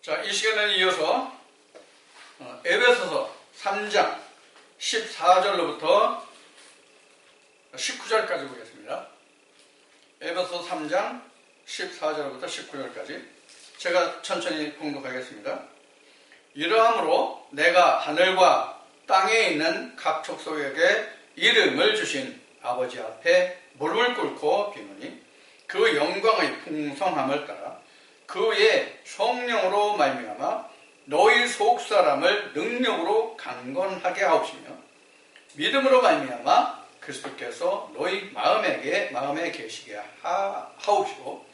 자, 이 시간에 이어서 에베소서 3장 14절로부터 19절까지 보겠습니다. 에베소서 3장 14절부터 19절까지 제가 천천히 봉독하겠습니다. 이러함으로 내가 하늘과 땅에 있는 각 족속에게 이름을 주신 아버지 앞에 무릎을 꿇고 비노니 그 영광의 풍성함을 따라 그의 성령으로 말미암아 너희 속사람을 능력으로 강건하게 하옵시며 믿음으로 말미암아 그리스도께서 너희 마음에 계시게 하옵시고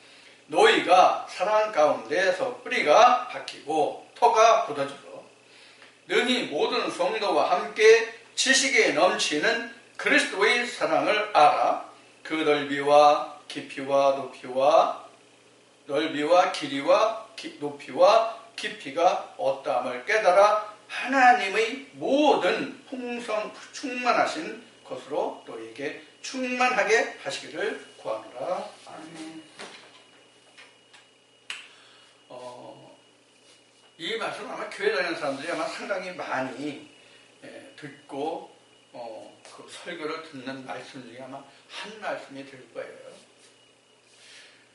너희가 사랑 가운데서 뿌리가 박히고 터가 굳어져서 능히 모든 성도와 함께 지식에 넘치는 그리스도의 사랑을 알아 그 넓이와 길이와 높이와 깊이가 어떠함을 깨달아 하나님의 모든 충만하신 것으로 너희에게 충만하게 하시기를 구하노라. 아멘. 이 말씀 아마 교회 다니는 사람들이 아마 상당히 많이 듣고 그 설교를 듣는 말씀 중에 아마 한 말씀이 될 거예요.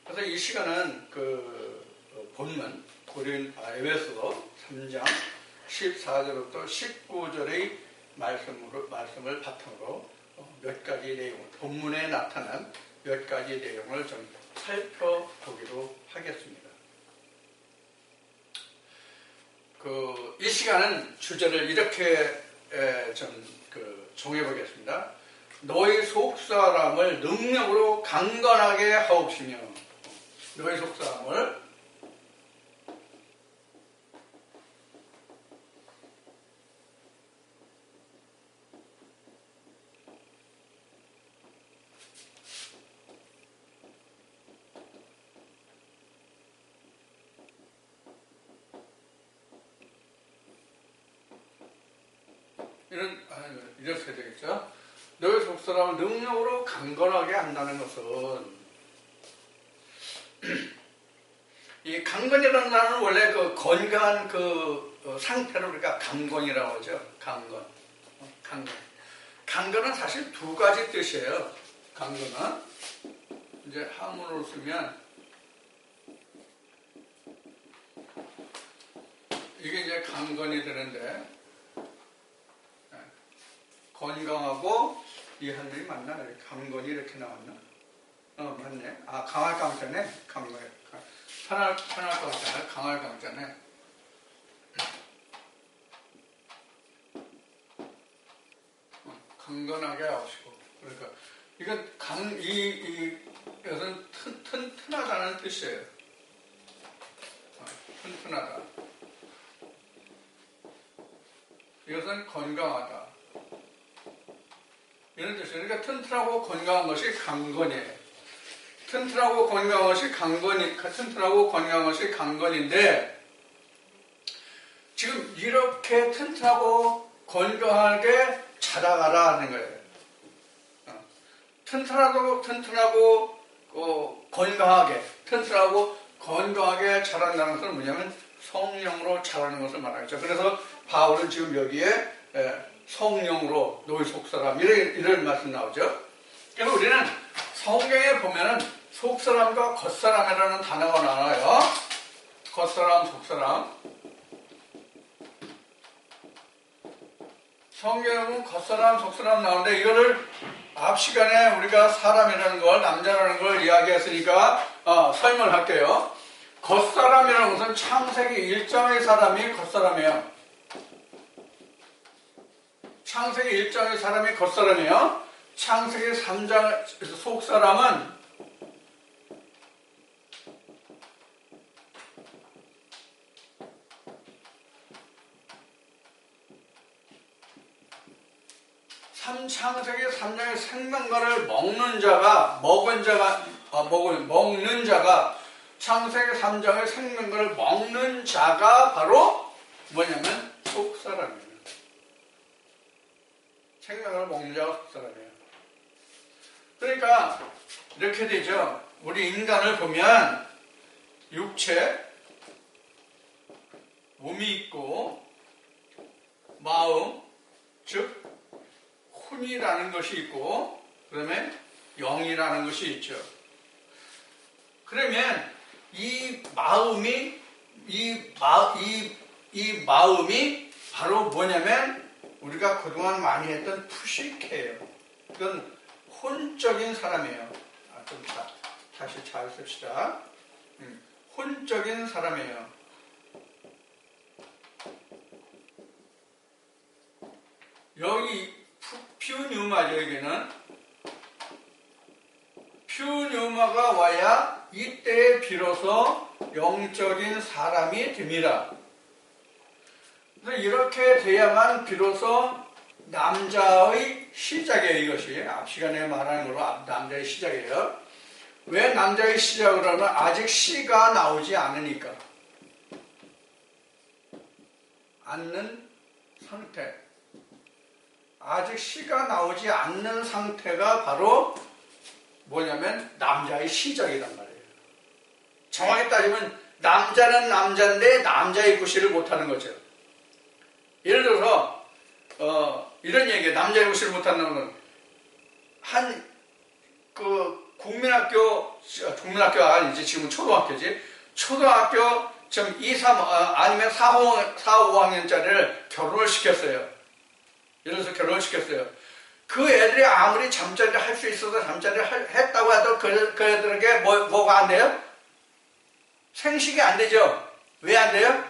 그래서 이 시간은 그 본문 에베소서 3장 14절부터 19절의 말씀을 바탕으로 몇 가지 내용, 본문에 나타난 몇 가지 내용을 좀 살펴보기로 하겠습니다. 이 시간은 주제를 이렇게 정해보겠습니다. 너희 속사람을 능력으로 강건하게 하옵시며, 너희 속사람을 이렇게 해야 되겠죠. 너희 속사람을 능력으로 강건하게 한다는 것은 이 강건이라는 단어는 원래 그 건강한 상태를 우리가 강건이라고 하죠. 강건은 사실 두 가지 뜻이에요. 강건은 이제 한문으로 쓰면 이게 이제 강건이 되는데 건강하고 이 한문이 맞나? 강건이 이렇게 나왔나? 맞네. 강할 강자네. 편할 강자네. 강할 강자네. 강건하게 하시고. 그러니까 이건 이것은 튼튼하다는 뜻이에요. 튼튼하다. 이것은 건강하다. 이런 뜻이에요. 그러니까 튼튼하고 건강한 것이 강건이에요. 튼튼하고 건강한 것이 강건인데, 지금 이렇게 튼튼하고 건강하게 자라가라 하는 거예요. 튼튼하고 건강하게 자란다는 것은 뭐냐면 성령으로 자라는 것을 말하죠. 그래서 바울은 지금 여기에 성령으로 너희 속사람 이런 말씀 나오죠. 그래서 우리는 성경에 보면은 속사람과 겉사람이라는 단어가 나와요. 겉사람, 속사람. 성경에 보면 겉사람, 속사람 나오는데 이거를 앞 시간에 우리가 사람이라는 걸, 남자라는 걸 이야기했으니까 설명을 할게요. 겉사람이라는 것은 창세기 1장의 사람이 겉사람이에요. 창세기 1장의 사람이 겉사람이에요. 창세기 3장 속사람은 창세기 3장의 생명과를 먹는 자가 창세기 3장의 생명과를 먹는 자가 바로 뭐냐면 속사람이에요. 생명을 먹는 자가 속사람이에요. 그러니까 이렇게 되죠. 우리 인간을 보면 육체, 몸이 있고 마음, 즉 혼이라는 것이 있고 그 다음에 영이라는 것이 있죠. 그러면 이 마음이 바로 뭐냐면 우리가 그동안 많이 했던 푸시케예요. 이건 혼적인 사람이에요. 좀 다시 잘 씁시다. 혼적인 사람이에요. 여기 퓨뉴마죠. 여기는 퓨뉴마가 와야 이때에 비로소 영적인 사람이 됩니다. 그래서 이렇게 돼야만 비로소 남자의 시작이에요. 이것이 앞 시간에 말하는 걸로 남자의 시작이에요. 왜 남자의 시작을 하면 아직 씨가 나오지 않으니까. 않는 상태. 아직 씨가 나오지 않는 상태가 바로 뭐냐면 남자의 시작이란 말이에요. 정확히 따지면 남자는 남자인데 남자의 구실을 못하는 거죠. 예를 들어서 이런 얘기예요. 남자의 구실을 못한다는 건 국민학교가 아니지 지금 초등학교지. 초등학교 지금 2, 3 아니면 4, 5학년짜리를 결혼을 시켰어요. 예를 들어서 결혼을 시켰어요. 그 애들이 아무리 잠자리를 할 수 있어서 잠자리를 했다고 해도 그 애들에게 뭐가 안 돼요? 생식이 안 되죠. 왜 안 돼요?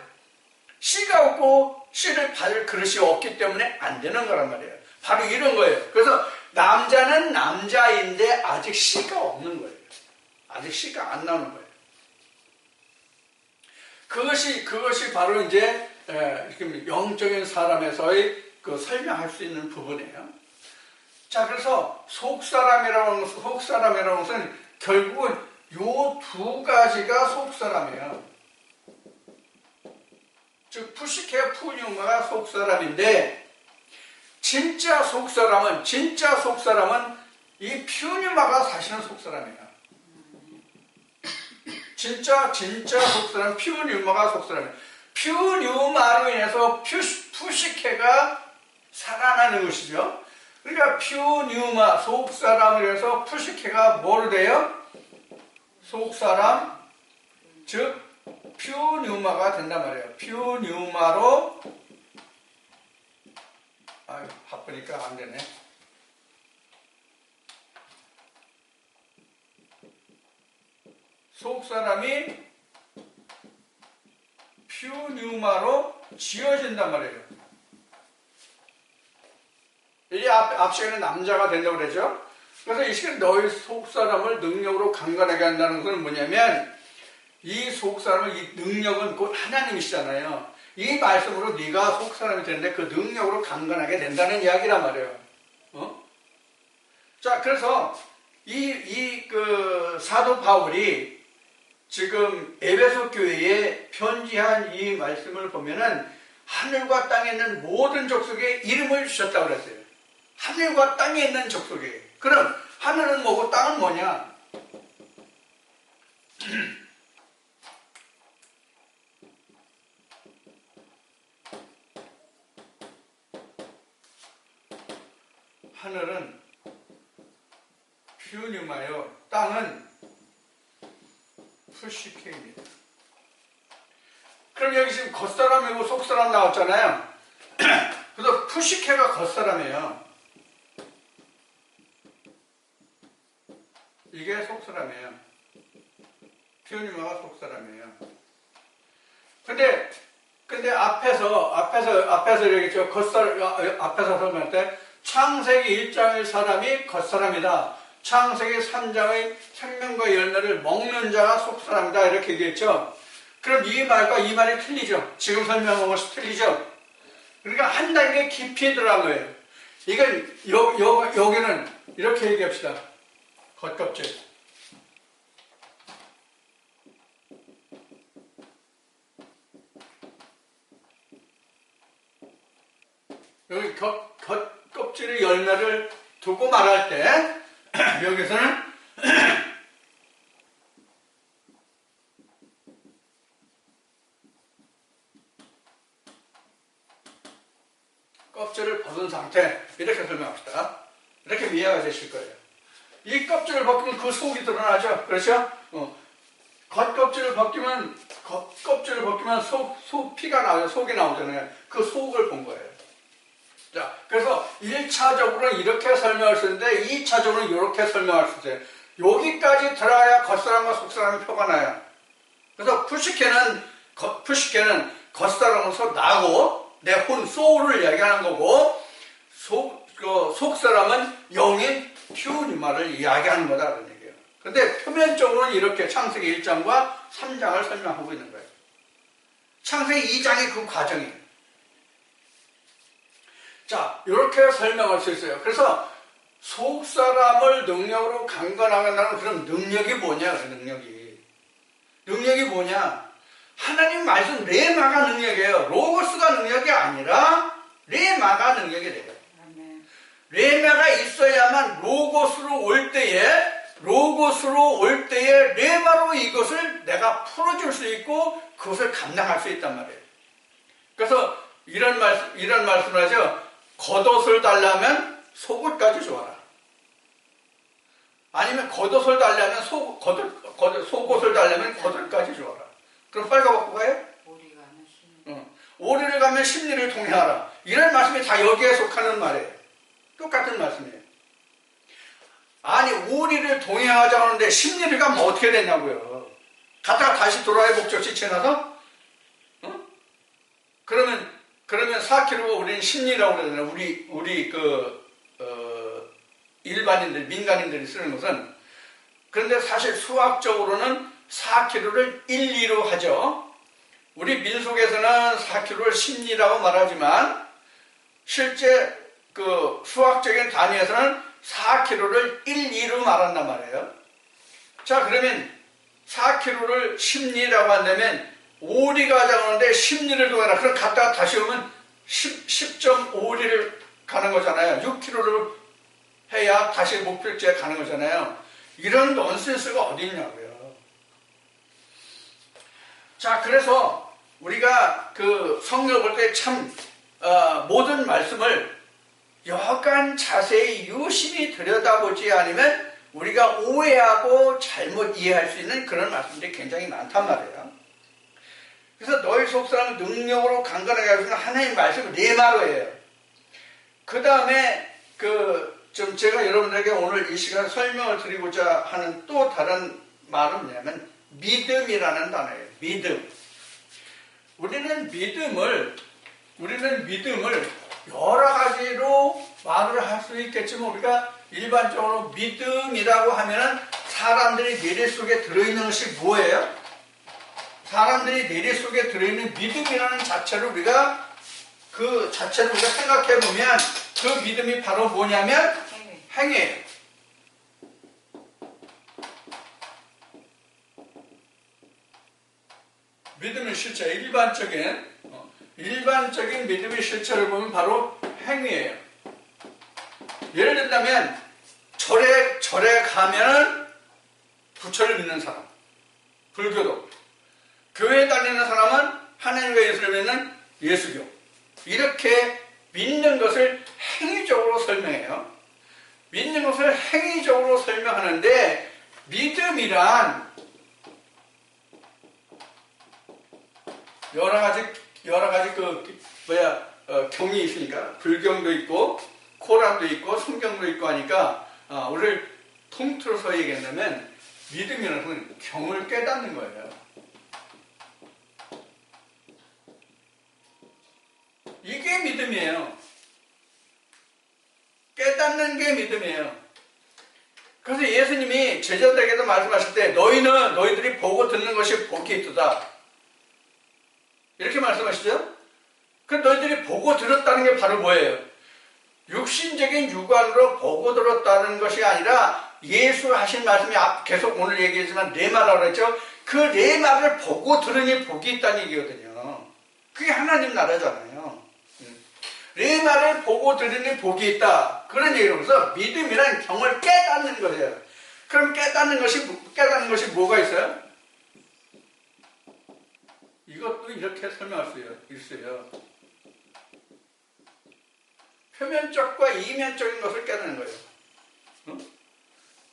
씨가 없고 씨를 받을 그릇이 없기 때문에 안 되는 거란 말이에요. 바로 이런 거예요. 그래서 남자는 남자인데 아직 씨가 없는 거예요. 아직 씨가 안 나오는 거예요. 그것이 바로 이제 영적인 사람에서의 설명할 수 있는 부분이에요. 자, 그래서 속사람이라는 것은 결국은 요 두 가지가 속사람이에요. 즉 푸시케 푸뉴마가 속사람인데 진짜 속사람은 이 푸뉴마가 사실은 속사람이에요. 진짜 속사람 푸뉴마가 속사람이에요. 푸뉴마로 인해서 푸시케가 살아나는 것이죠. 그러니까 퓨뉴마 속사람을 해서 푸시케가 뭐로 돼요? 속사람 즉 퓨뉴마가 된단 말이에요. 퓨뉴마로 바쁘니까 안 되네. 속사람이 퓨뉴마로 지어진단 말이에요. 이게 앞 시간에 남자가 된다고 그러죠. 그래서 이 시간에 너희 속사람을 능력으로 강건하게 한다는 것은 뭐냐면 이 속사람을 이 능력은 곧 하나님이시잖아요. 이 말씀으로 네가 속사람이 되는데 그 능력으로 강건하게 된다는 이야기란 말이에요. 자, 그래서 그 사도 바울이 지금 에베소 교회에 편지한 이 말씀을 보면은 하늘과 땅에 있는 모든 족속에 이름을 주셨다고 그랬어요. 하늘과 땅에 있는 족속에. 그럼 하늘은 뭐고 땅은 뭐냐? 하늘은 퓨뉴마요. 땅은 푸시케입니다. 그럼 여기 지금 겉사람이고 속사람 나왔잖아요. 그래서 푸시케가 겉사람이에요. 이게 속사람이에요. 퓨뉴마가 속사람이에요. 근데 앞에서 이렇게 앞에서 설명할 때 창세기 1장의 사람이 겉사람이다. 창세기 3장의 생명과 열매를 먹는 자가 속사람이다. 이렇게 얘기했죠. 그럼 이 말과 이 말이 틀리죠. 지금 설명한 것이 틀리죠. 그러니까 한 단계 깊이 들어간 거예요. 이건 여기는 이렇게 얘기합시다. 겉껍질. 여기 겉껍질의 열매를 두고 말할 때 여기서는 껍질을 벗은 상태, 이렇게 설명합시다. 이렇게 이해가 되실 거예요. 이 껍질을 벗기면 그 속이 드러나죠. 그렇죠? 겉껍질을 벗기면 속 피가 나와요. 속이 나오잖아요. 그 속을 본 거예요. 자, 그래서 1차적으로는 이렇게 설명할 수 있는데 2차적으로는 이렇게 설명할 수 있어요. 여기까지 들어야 겉사람과 속사람이 표가 나요. 그래서 푸시케는 겉사람으로서 나고 내 혼, 소울을 이야기하는 거고 속사람은 영인, 휴니마를 이야기하는 거다 그런 얘기예요. 근데 표면적으로는 이렇게 창세기 1장과 3장을 설명하고 있는 거예요. 창세기 2장이 그 과정이에요. 자, 이렇게 설명할 수 있어요. 그래서 속사람을 능력으로 강건하겠다는 그런 능력이 뭐냐, 그 능력이 뭐냐? 하나님 말씀 레마가 능력이에요. 로고스가 능력이 아니라 레마가 능력이 돼요. 레마가 있어야만 로고스로 올 때에 레마로 이것을 내가 풀어줄 수 있고 그것을 감당할 수 있단 말이에요. 그래서 이런 말씀을 하죠. 겉옷을 달라면 속옷까지 줘라. 아니면 겉옷을 달라면 속옷을 달라면 겉옷까지 줘라. 그럼 빨가벗고 가요? 오리를 가면 심리를 통해하라. 이런 말씀이 다 여기에 속하는 말이에요. 똑같은 말씀이에요. 아니, 오리를 동행하자 하는데 심리를 가면 어떻게 되냐고요. 갔다가 다시 돌아야 목적지 지나서? 그러면 4km 우리는 심리라고 그러잖아요. 우리 일반인들, 민간인들이 쓰는 것은. 그런데 사실 수학적으로는 4km를 1, 2로 하죠. 우리 민속에서는 4km를 심리라고 말하지만 실제 그 수학적인 단위에서는 4km를 1, 2로 말한단 말이에요. 자, 그러면 4km를 심리라고 한다면 오리가 가는데 심리를 동해라. 그럼 갔다가 다시 오면 10.5리를 가는 거잖아요. 6km를 해야 다시 목표지에 가는 거잖아요. 이런 넌센스가 어디 있냐고요. 자, 그래서 우리가 그 성경을 볼 때 참 모든 말씀을 여간 자세히 유심히 들여다보지 않으면 우리가 오해하고 잘못 이해할 수 있는 그런 말씀들이 굉장히 많단 말이에요. 그래서 너희 속사람 능력으로 강건하게 할 수 있는 하나님의 말씀을 레마로 해요. 그 다음에 좀 제가 여러분들에게 오늘 이 시간 설명을 드리고자 하는 또 다른 말은 뭐냐면 믿음이라는 단어예요. 믿음. 우리는 믿음을 여러 가지로 말을 할 수 있겠지만 우리가 일반적으로 믿음이라고 하면 사람들이 뇌리 속에 들어있는 것이 뭐예요? 사람들이 뇌리 속에 들어있는 믿음이라는 자체를 우리가 생각해 보면 그 믿음이 바로 뭐냐면 행위예요. 믿음의 실체, 일반적인 믿음의 실체를 보면 바로 행위예요. 예를 든다면 절에 가면 부처를 믿는 사람, 불교도, 교회에 다니는 사람은 하나님과 예수를 믿는 예수교. 이렇게 믿는 것을 행위적으로 설명해요. 믿는 것을 행위적으로 설명하는데 믿음이란 여러 가지 경이 있으니까 불경도 있고 코란도 있고 성경도 있고 하니까 우리를 통틀어서 얘기한다면 믿음이라는 것은 경을 깨닫는 거예요. 이게 믿음이에요. 깨닫는 게 믿음이에요. 그래서 예수님이 제자들에게도 말씀하실 때 너희들이 보고 듣는 것이 복이 있도다. 이렇게 말씀하시죠? 그 너희들이 보고 들었다는 게 바로 뭐예요? 육신적인 육안으로 보고 들었다는 것이 아니라 예수 하신 말씀이 계속 오늘 얘기했지만 레마라고 그랬죠? 그 레마를 보고 들으니 복이 있다는 얘기거든요. 그게 하나님 나라잖아요. 레마를 보고 들으니 복이 있다. 그런 얘기로서 믿음이란 경을 깨닫는 거예요. 그럼 깨닫는 것이 뭐가 있어요? 이것도 이렇게 설명할 수 있어요. 표면적과 이면적인 것을 깨닫는 거예요.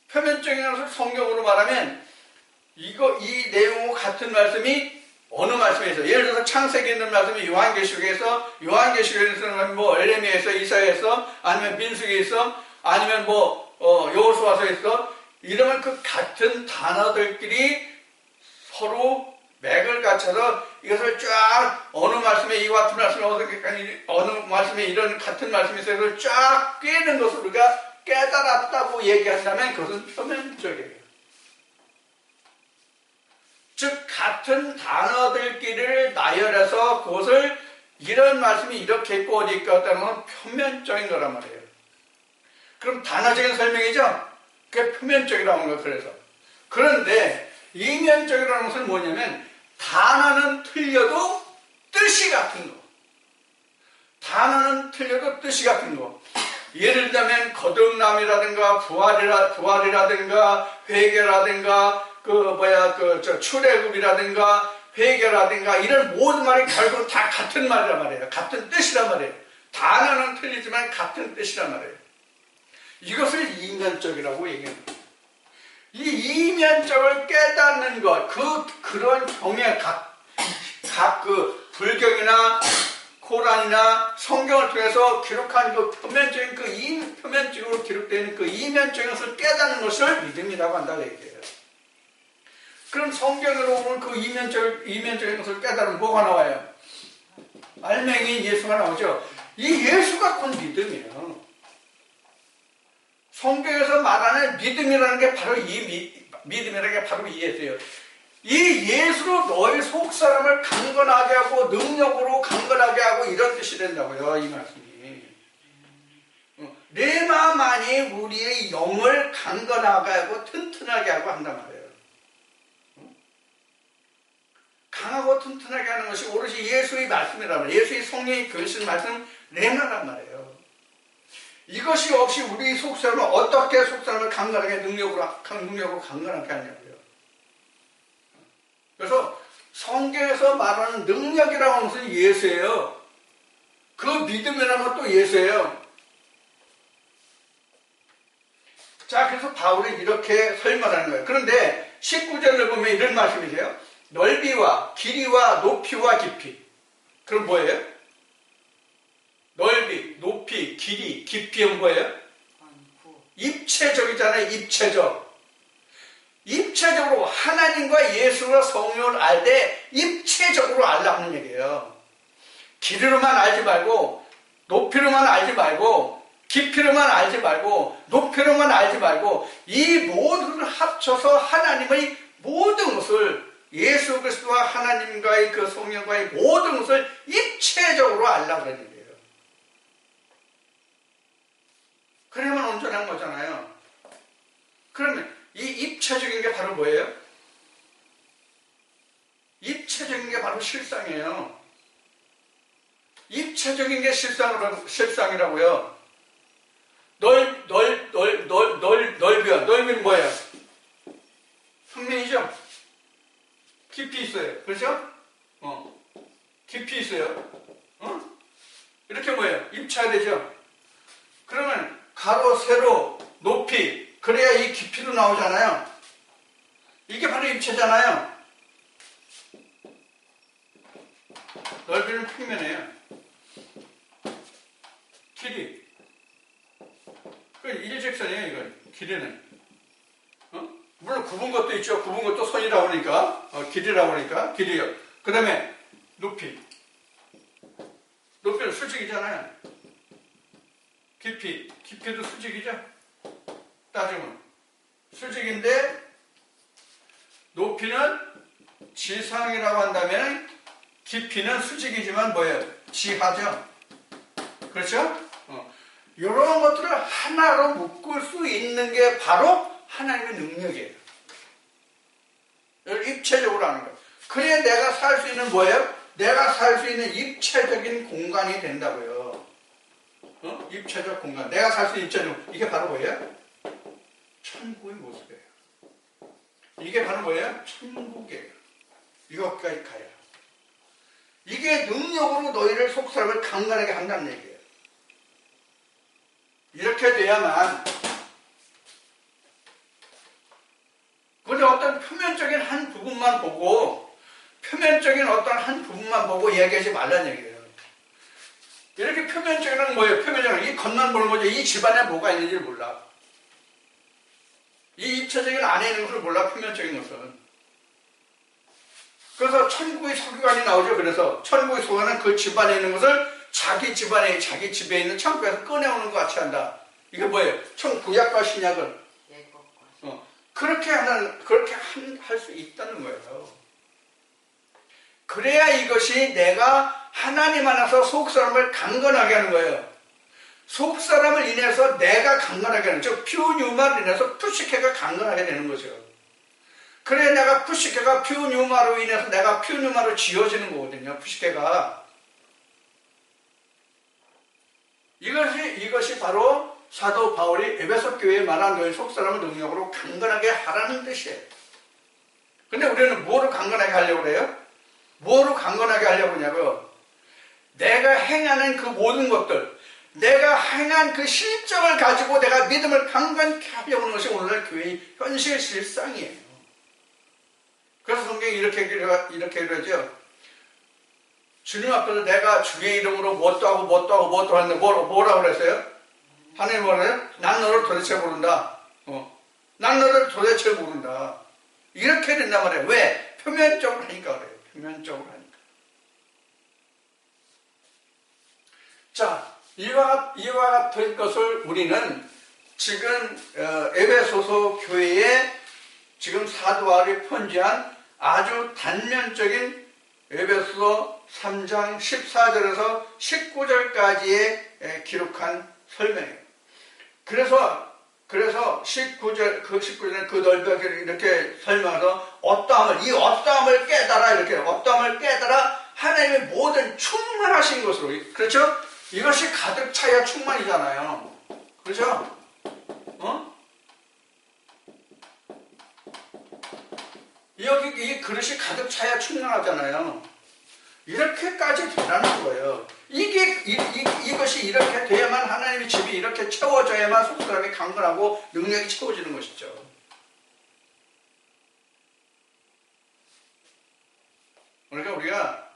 표면적인 것을 성경으로 말하면 이 내용과 같은 말씀이 어느 말씀에서, 예를 들어서 창세기에 있는 말씀이 요한계시록에서는 뭐 에레미야에서, 이사야에서, 아니면 민수기에서, 아니면 뭐 여호수아서에서, 이러면 그 같은 단어들끼리 서로 맥을 갖춰서 이것을 쫙 어느 말씀에 이와 같은 말씀에 어느 말씀에 이런 같은 말씀이 있어서 이걸 쫙 꿰는 것을 우리가 깨달았다고 얘기한다면 그것은 표면적이에요. 즉 같은 단어들끼리를 나열해서 그것을 이런 말씀이 이렇게 있고 어디 있고 하다는 건 표면적인 거란 말이에요. 그럼 단어적인 설명이죠? 그게 표면적이라고 하는 거예요. 그래서 그런데 이면적이라는 것은 뭐냐면 단어는 틀려도 뜻이 같은 거. 단어는 틀려도 뜻이 같은 거. 예를 들면 거듭남이라든가 부활이라든가 회개라든가 출애굽이라든가 회개라든가 이런 모든 말이 결국 다 같은 말이란 말이에요. 같은 뜻이란 말이에요. 단어는 틀리지만 같은 뜻이란 말이에요. 이것을 이면적이라고 얘기합니다. 이 이면적을 깨닫는 것, 그런 경외, 각 불경이나 코란이나 성경을 통해서 기록한 그 표면적인 표면적으로 기록되어 있는 그 이면적인 것을 깨닫는 것을 믿음이라고 한다고 얘기해요. 그럼 성경으로 보면 그 이면적인 것을 깨달으면 뭐가 나와요? 알맹이인 예수가 나오죠. 이 예수가 곧 믿음이에요. 성경에서 말하는 믿음이라는 게 바로 믿음이라는 게 바로 이 예수예요. 이 예수로 너희 속사람을 강건하게 하고 능력으로 강건하게 하고 이런 뜻이 된다고요. 이 말씀이. 내 마음 안에 우리의 영을 강건하게 하고 튼튼하게 하고 한단 말이에요. 강하고 튼튼하게 하는 것이 오롯이 예수의 말씀이란 말이에요. 예수의 성령이 교회신 말씀 레마란 말이에요. 이것이 없이 우리 속사람을 어떻게 속사람을 강건하게 능력으로 강건하게 하냐고요. 그래서 성경에서 말하는 능력이라고 하는 것은 예수예요. 그 믿음이라는 것도 예수예요. 자, 그래서 바울이 이렇게 설명하는 거예요. 그런데 19절을 보면 이런 말씀이세요. 넓이와 길이와 높이와 깊이. 그럼 뭐예요? 넓이, 높이, 길이, 깊이는 뭐예요? 입체적이잖아요. 입체적으로 하나님과 예수와 성령을 알 때 입체적으로 알라는 얘기예요. 길이로만 알지 말고, 높이로만 알지 말고, 깊이로만 알지 말고, 높이로만 알지 말고, 이 모두를 합쳐서 하나님의 모든 것을, 예수 그리스도와 하나님과의 그 성령과의 모든 것을 입체적으로 알라고 그런 얘기예요. 그래야만 온전한 거잖아요. 그러면 이 입체적인 게 바로 뭐예요? 입체적인 게 바로 실상이에요. 입체적인 게 실상이라고요. 넓이는 뭐예요? 평면이죠? 깊이 있어요. 그렇죠? 깊이 있어요. 이렇게 뭐예요? 입체가 되죠? 그러면 가로, 세로, 높이, 그래야 이 깊이로 나오잖아요. 이게 바로 입체잖아요. 넓이는 평면이에요. 길이. 일직선이에요, 이건. 길이는. 물론 굽은 것도 있죠. 굽은 것도 선이라고 하니까. 길이라고 하니까. 길이요. 그 다음에 높이. 높이는 수직이잖아요. 깊이도 수직이죠. 따지면. 수직인데, 높이는 지상이라고 한다면, 깊이는 수직이지만 뭐예요? 지하죠. 그렇죠? 이런 것들을 하나로 묶을 수 있는 게 바로 하나님의 능력이에요. 이걸 입체적으로 하는 거예요. 그래야 내가 살 수 있는 뭐예요? 내가 살 수 있는 입체적인 공간이 된다고요. 입체적 공간. 내가 살 수 있는 입체적, 이게 바로 뭐예요? 천국의 모습이에요. 이게 바로 뭐예요? 천국이에요. 이것까지 가요. 이게 능력으로 너희를 속사람을 강건하게 한다는 얘기예요. 이렇게 돼야만, 근데 어떤 표면적인 한 부분만 보고, 표면적인 어떤 한 부분만 보고 얘기하지 말라는 얘기예요. 이렇게 표면적인 건 뭐예요? 표면적인 이 겉만 보는 거죠. 이 집안에 뭐가 있는지를 몰라. 이 입체적인 안에 있는 것을 몰라, 표면적인 것은. 그래서 천국의 서기관이 나오죠. 그래서 천국의 서기관은 그 집안에 있는 것을 자기 집안에, 자기 집에 있는 창고에서 꺼내오는 것 같이 한다. 이게 뭐예요? 구약과 신약을. 그렇게 할 수 있다는 거예요. 그래야 이것이 내가 하나님 안에서 속사람을 강건하게 하는 거예요. 속사람을 인해서 내가 강건하게 하는, 즉 퓨뉴마를 인해서 푸시케가 강건하게 되는 거죠. 그래야 내가 푸시케가 퓨뉴마로 인해서 내가 퓨뉴마로 지어지는 거거든요. 푸시케가. 이것이 바로 사도 바울이 에베소 교회에 말한 너희 속사람을 능력으로 강건하게 하라는 뜻이에요. 근데 우리는 뭐로 강건하게 하려고 그래요? 뭐로 강건하게 하려고 하냐고요? 내가 행하는 그 모든 것들, 내가 행한 그 실정을 가지고 내가 믿음을 강건케 하려고 하는 것이 오늘날 교회의 현실 실상이에요. 그래서 성경이 이렇게 그러죠. 주님 앞에서 내가 주의 이름으로 뭣도 하고 하는데 뭐라고 그랬어요? 하나님 뭐래요? 난 너를 도대체 모른다. 난 너를 도대체 모른다. 이렇게 된단 말이에요. 왜? 표면적으로 하니까 그래요. 표면적으로 하니까. 자, 이와 같은 것을 우리는 지금 에베소서 교회에 지금 사도 바울이 편지한 아주 단면적인 에베소서 3장 14절에서 19절까지의 기록한 설명이에요. 그래서 19절에 그 넓이를 이렇게 설명해서 이 어떠함을 깨달아 하나님의 모든 충만하신 것으로, 그렇죠? 이것이 가득 차야 충만이잖아요. 그렇죠? 이 그릇이 가득 차야 충만하잖아요. 이렇게까지 되라는 거예요. 이것이 이렇게 돼야만, 하나님의 집이 이렇게 채워져야만 속사람이 강건하고 능력이 채워지는 것이죠. 그러니까 우리가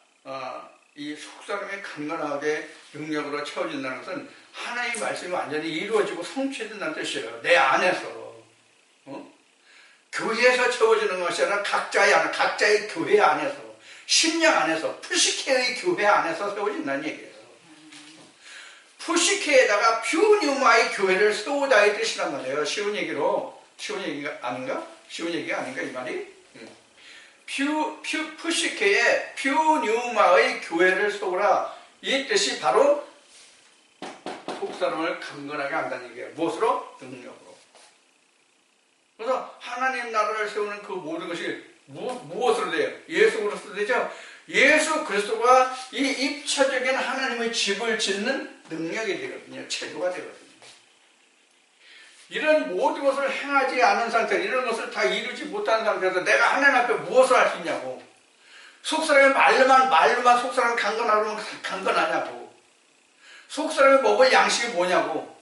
이 속사람이 강건하게 능력으로 채워진다는 것은 하나님의 말씀이 완전히 이루어지고 성취된다는 뜻이에요. 내 안에서. 교회에서 채워지는 것이 아니라 각자의 교회 안에서, 심령 안에서, 푸시케의 교회 안에서 세워진다는 얘기예요. 푸시케에다가 퓨뉴마의 교회를 세우다의 뜻이란 말이에요. 쉬운 얘기가 아닌가 이 말이? 푸시케에 퓨뉴마의 교회를 세우라. 이 뜻이 바로 속사람을 강건하게 한다는 얘기예요. 무엇으로? 능력으로. 그래서 하나님 나라를 세우는 그 모든 것이 무엇으로 돼요? 예수 그리스도 되죠? 예수 그리스도가 이 입체적인 하나님의 집을 짓는 능력이 되거든요. 체도가 되거든요. 이런 모든 것을 행하지 않은 상태, 이런 것을 다 이루지 못한 상태에서 내가 하나님 앞에 무엇을 할 수 있냐고. 속사람의 말로만 속사람이 강건하냐고. 속사람이 먹을 양식이 뭐냐고.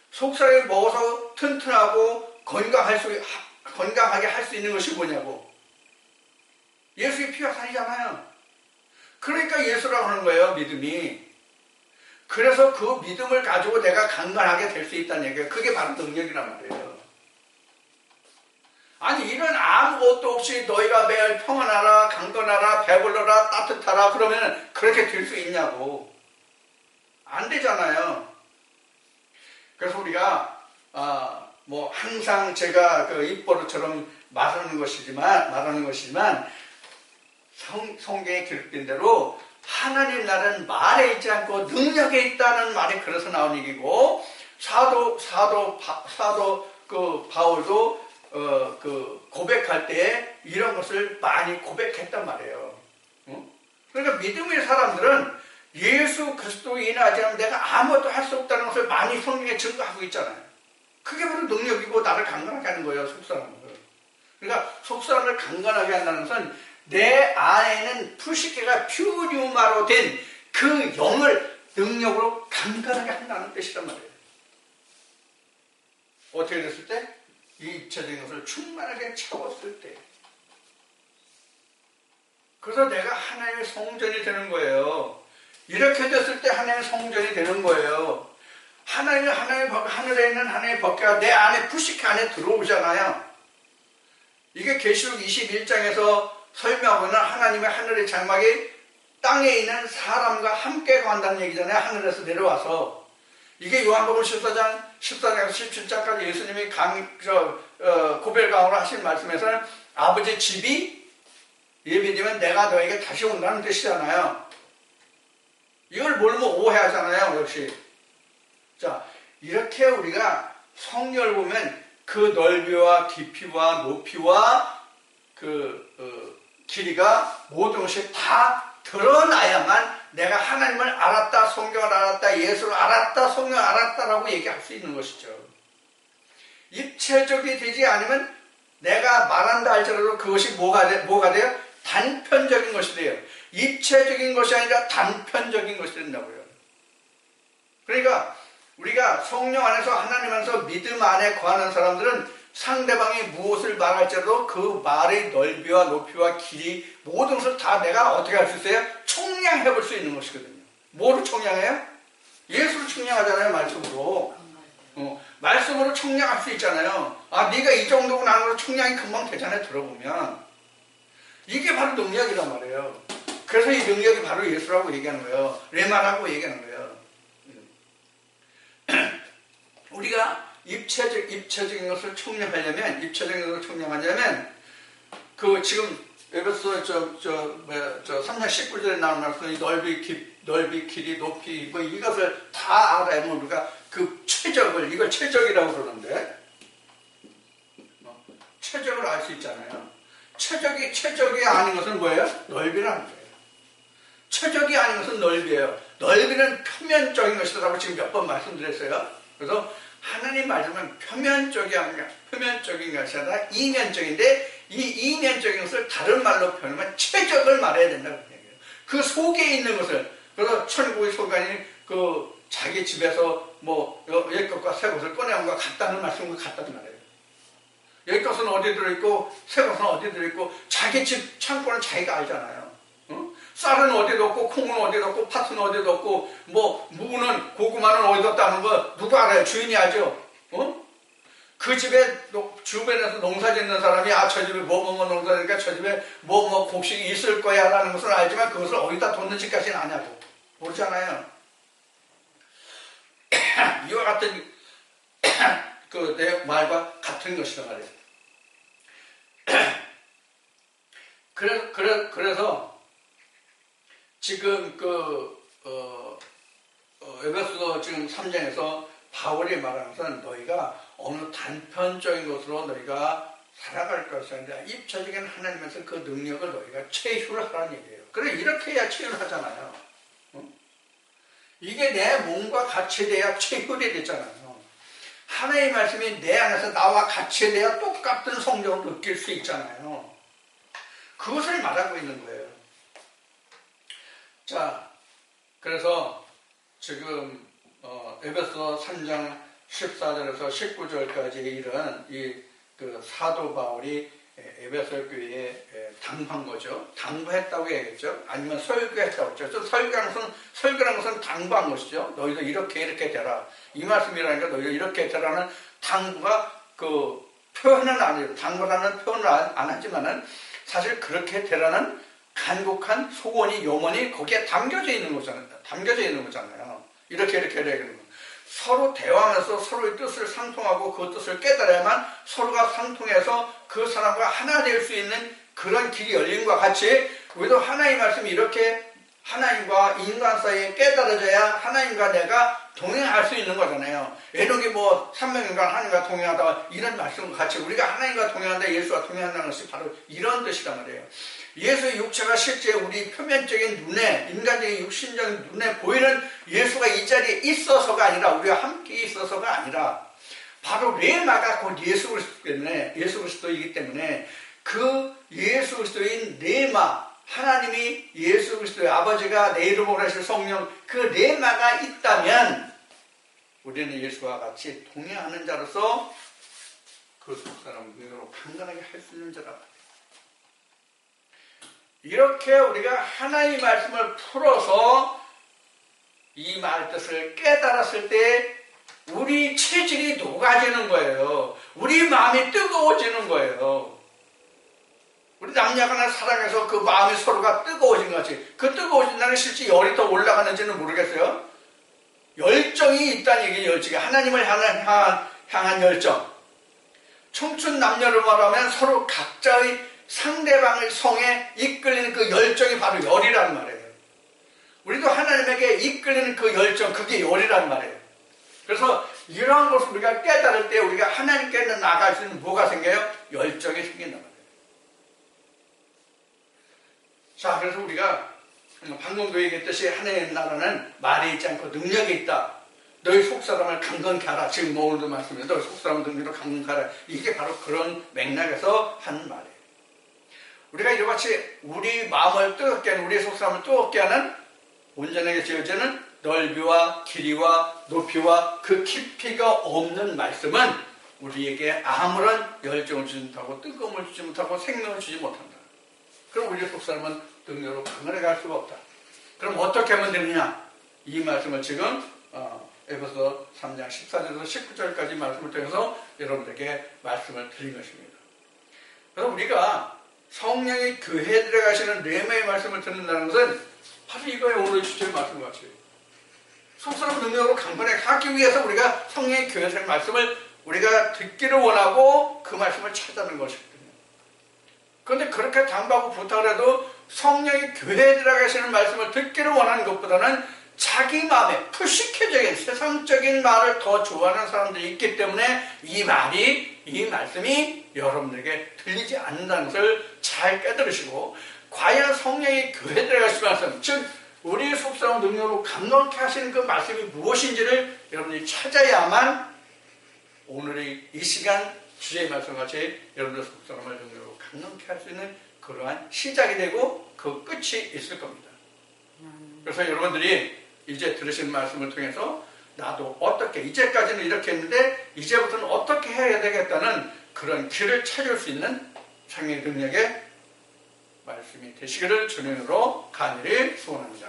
속사람이 먹어서 튼튼하고 건강하게 할 수 있는 것이 뭐냐고. 예수의 피가 살이잖아요. 그러니까 예수라고 하는 거예요, 믿음이. 그래서 그 믿음을 가지고 내가 강건하게 될 수 있다는 얘기예요. 그게 바로 능력이란 말이에요. 아니, 이런 아무것도 없이 너희가 매일 평안하라, 강건하라, 배불러라, 따뜻하라, 그러면 그렇게 될 수 있냐고. 안 되잖아요. 그래서 우리가 항상 제가 그 입버릇처럼 말하는 것이지만 성경에 기록된 대로 하나님 나라는 말에 있지 않고 능력에 있다는 말이 그래서 나온 얘기고, 사도 바울도 고백할 때 이런 것을 많이 고백했단 말이에요. 그러니까 믿음의 사람들은 예수 그리스도로 인하지 않으면 내가 아무것도 할 수 없다는 것을 많이 성경에 증거하고 있잖아요. 그게 바로 능력이고 나를 강건하게 하는 거예요, 속사람을. 그러니까 속사람을 강건하게 한다는 것은 내 안에는 푸시케가 퓨뉴마로 된 그 영을 능력으로 강건하게 한다는 뜻이란 말이에요. 어떻게 됐을 때? 이 입체적인 것을 충만하게 채웠을 때. 그래서 내가 하나님의 성전이 되는 거예요. 이렇게 됐을 때 하나님의 성전이 되는 거예요. 하늘에 있는 하나님의 법궤가 내 안에 부식 안에 들어오잖아요. 이게 계시록 21장에서 설명하고는 하나님의 하늘의 장막이 땅에 있는 사람과 함께 간다는 얘기잖아요. 하늘에서 내려와서. 이게 요한복음 14장, 14장에서 17장까지 예수님이 고별강으로 하신 말씀에서는 아버지 집이 예비되면 내가 너에게 다시 온다는 뜻이잖아요. 이걸 모르면 오해하잖아요. 역시. 자, 이렇게 우리가 성경을 보면 그 넓이와 깊이와 높이와 길이가 모든 것이 다 드러나야만 내가 하나님을 알았다, 성경을 알았다, 예수를 알았다, 성경을 알았다라고 얘기할 수 있는 것이죠. 입체적이 되지 않으면 내가 말한다 할지라도 그것이 뭐가 돼요? 단편적인 것이 돼요. 입체적인 것이 아니라 단편적인 것이 된다고요. 그러니까 우리가 성령 안에서 하나님 안에서 믿음 안에 거하는 사람들은 상대방이 무엇을 말할지라도 그 말의 넓이와 높이와 길이 모든 것을 다 내가 어떻게 할 수 있어요? 총량해 볼 수 있는 것이거든요. 뭐로 총량해요? 예수를 총량하잖아요. 말씀으로. 말씀으로 총량할 수 있잖아요. 아, 네가 이 정도구나 하는 걸 총량이 금방 되잖아요. 들어보면. 이게 바로 능력이란 말이에요. 그래서 이 능력이 바로 예수라고 얘기하는 거예요. 레마라고 얘기하는 거예요. 우리가 입체적인 것을 총량하려면, 지금 에베소 3장 19절에 나오는 말씀이 넓이, 길이, 높이, 이것을 다 알아야만 우리가 그 이걸 최적이라고 그러는데, 최적을 알 수 있잖아요. 최적이 아닌 것은 뭐예요? 넓이라는 거예요. 최적이 아닌 것은 넓이에요. 넓이는 표면적인 것이라고 지금 몇 번 말씀드렸어요. 그래서 하나님 말씀은 표면적인 것이 아니라 이면적인데, 이 이면적인 것을 다른 말로 표현하면 최적을 말해야 된다고 얘기해요. 그 속에 있는 것을, 그래서 천국의 소관이 자기 집에서 옛 것과 새 것을 꺼내온 것 같다는 말씀과 같다는 말이에요. 옛 것은 어디 들어있고 새 것은 어디 들어있고 자기 집 창고는 자기가 알잖아요. 쌀은 어디 넣고 콩은 어디 넣고 팥은 어디 넣고 무는 고구마는 어디 넣었다는 거 누가 알아요? 주인이 알죠. 그 집에 주변에서 농사 짓는 사람이 저 집에 뭐 농사 짓니까 저 집에 곡식이 있을 거야 라는 것을 알지만 그것을 어디다 뒀는지까지는 아냐고 모르잖아요. 이와 같은 내 말과 같은 것이란 말이에요. 그래서 지금 에베소 지금 3장에서 바울이 말하는 것은 너희가 어느 단편적인 것으로 너희가 살아갈 것이 아니라 입체적인 하나님에서 그 능력을 너희가 체휴를 하라는 얘기예요. 그래 이렇게 해야 체휴를 하잖아요. 이게 내 몸과 같이 돼야 체휴이 되잖아요. 하나님의 말씀이 내 안에서 나와 같이 돼야 똑같은 성경을 느낄 수 있잖아요. 그것을 말하고 있는 거예요. 자, 그래서 지금 에베소 3장 14절에서 19절까지 이런 사도 바울이 에베소 교회에 당부한 거죠. 당부했다고 얘기했죠. 아니면 설교했다고 했죠. 설교라는 것은 당부한 것이죠. 너희도 이렇게 되라. 이 말씀이라니까 너희도 이렇게 되라는 당부가 표현은 아니에요. 당부라는 표현을 안 하지만은 사실 그렇게 되라는 간곡한 소원이 염원이 거기에 담겨져 있는 거잖아요. 이렇게 해야 되는 거. 서로 대화하면서 서로의 뜻을 상통하고 그 뜻을 깨달아야만 서로가 상통해서 그 사람과 하나 될 수 있는 그런 길이 열림과 같이 우리도 하나님의 말씀이 이렇게 하나님과 인간 사이에 깨달아져야 하나님과 내가 동행할 수 있는 거잖아요. 에녹이 삼명인간 하나님과 동행하다 이런 말씀과 같이 우리가 하나님과 동행한다, 예수와 동행한다는 것이 바로 이런 뜻이란 말이에요. 예수의 육체가 실제 우리 표면적인 눈에, 인간적인 육신적인 눈에 보이는 예수가 이 자리에 있어서가 아니라, 우리와 함께 있어서가 아니라 바로 레마가 곧 예수 그리스도이기 때문에 그 예수 그리스도인 레마, 하나님이 예수 그리스도의 아버지가 내 이름으로 하실 성령, 그 레마가 있다면 우리는 예수와 같이 동행하는 자로서 그 속사람을 능력으로 강건하게 할 수 있는 자라. 이렇게 우리가 하나님의 말씀을 풀어서 이 말뜻을 깨달았을 때 우리 체질이 녹아지는 거예요. 우리 마음이 뜨거워지는 거예요. 우리 남녀간의 사랑에서 그 마음이 서로가 뜨거워진 것 같이, 그 뜨거워진다는 게 실제 열이 더 올라가는지는 모르겠어요. 열정이 있다는 얘기예요. 열정이 하나님을 향한 열정. 청춘 남녀를 말하면 서로 각자의 상대방의 성에 이끌리는 그 열정이 바로 열이란 말이에요. 우리도 하나님에게 이끌리는 그 열정, 그게 열이란 말이에요. 그래서 이러한 것을 우리가 깨달을 때 우리가 하나님께 나아갈 수 있는 뭐가 생겨요? 열정이 생긴단 말이에요. 자, 그래서 우리가 방금도 얘기했듯이 하나님의 나라는 말이 있지 않고 능력이 있다. 너희 속사람을 강건케 하라. 지금 오늘도 말씀해. 너희 속사람을 능력으로 강건케 하라. 이게 바로 그런 맥락에서 하는 말이에요. 우리가 이같이 우리 마음을 뜨겁게 하는, 우리 속사람을 뜨겁게 하는 온전하게 지어지는 넓이와 길이와 높이와 그 깊이가 없는 말씀은 우리에게 아무런 열정을 주지 못하고 뜨거움을 주지 못하고 생명을 주지 못한다. 그럼 우리 속사람은 능력으로 강건하게 할 수가 없다. 그럼 어떻게 하면 되느냐? 이 말씀을 지금 에베소 3장 14절에서 19절까지 말씀을 통해서 여러분들에게 말씀을 드린 것입니다. 그래서 우리가 성령이 교회에 들어가시는 뇌마의 말씀을 듣는다는 것은 바로 이거예요. 오늘 주제의 말씀과 같이. 속사람 능력으로 강건하게 하기 위해서 우리가 성령의 교회의 말씀을 우리가 듣기를 원하고 그 말씀을 찾아내는 것이거든요. 그런데 그렇게 당부하고 부탁을 해도 성령이 교회에 들어가시는 말씀을 듣기를 원하는 것보다는 자기 마음에 푸시케적인 세상적인 말을 더 좋아하는 사람들이 있기 때문에 이 말씀이 여러분들에게 들리지 않는다는 것을 잘 깨달으시고, 과연 성령이 교회에 들어가시는 말씀, 즉 우리 속사람 능력으로 강건케 하시는 그 말씀이 무엇인지를 여러분들이 찾아야만 오늘의 이 시간 주제의 말씀같이 여러분들 속사람을 능력으로 강건케 할 수 있는 그러한 시작이 되고 그 끝이 있을 겁니다. 그래서 여러분들이 이제 들으신 말씀을 통해서 나도 어떻게, 이제까지는 이렇게 했는데 이제부터는 어떻게 해야 되겠다는 그런 길을 찾을 수 있는 성령의 능력의 말씀이 되시기를 주님으로 간절히 소원합니다.